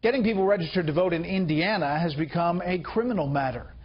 Getting people registered to vote in Indiana has become a criminal matter.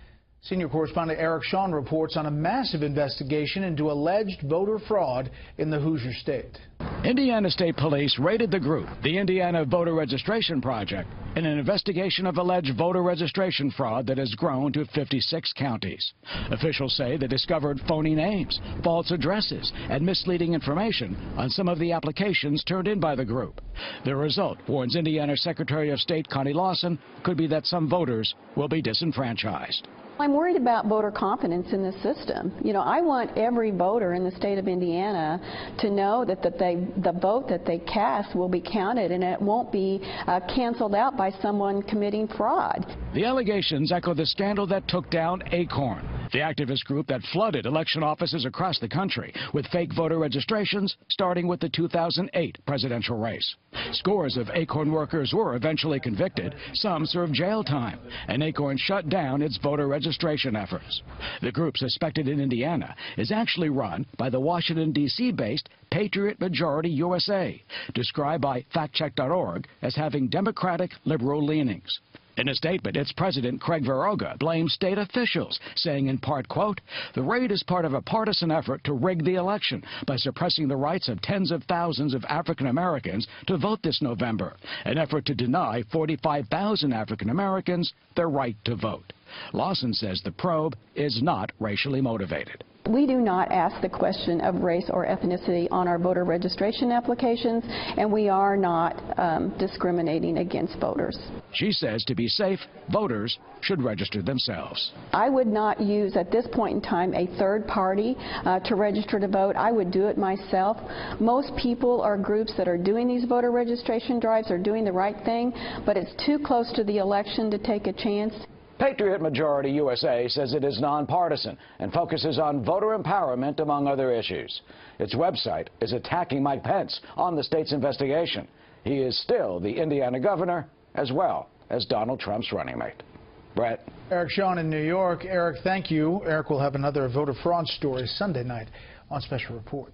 Senior correspondent Shawn reports on a massive investigation into alleged voter fraud in the Hoosier State. Indiana State Police raided the group, the Indiana Voter Registration Project, in an investigation of alleged voter registration fraud that has grown to 56 counties. Officials say they discovered phony names, false addresses, and misleading information on some of the applications turned in by the group. The result, warns Indiana Secretary of State Connie Lawson, could be that some voters will be disenfranchised. I'm worried about voter confidence in the system. You know, I want every voter in the state of Indiana to know that the vote that they cast will be counted and it won't be canceled out by someone committing fraud. The allegations echo the scandal that took down Acorn, the activist group that flooded election offices across the country with fake voter registrations, starting with the 2008 presidential race. Scores of Acorn workers were eventually convicted. Some served jail time, and Acorn shut down its voter registration efforts. The group suspected in Indiana is actually run by the Washington, D.C.-based Patriot Majority USA, described by factcheck.org as having Democratic liberal leanings. In a statement, its president, Craig Verhoeven, blames state officials, saying in part, quote, "The raid is part of a partisan effort to rig the election by suppressing the rights of tens of thousands of African Americans to vote this November, an effort to deny 45,000 African Americans their right to vote." Lawson says the probe is not racially motivated. We do not ask the question of race or ethnicity on our voter registration applications, and we are not discriminating against voters. She says to be safe, voters should register themselves. I would not use, at this point in time, a third party to register to vote. I would do it myself. Most people or groups that are doing these voter registration drives are doing the right thing, but it's too close to the election to take a chance. Patriot Majority USA says it is nonpartisan and focuses on voter empowerment, among other issues. Its website is attacking Mike Pence on the state's investigation. He is still the Indiana governor, as well as Donald Trump's running mate. Brett. Shawn in New York. Thank you. Will have another voter fraud story Sunday night on Special Report.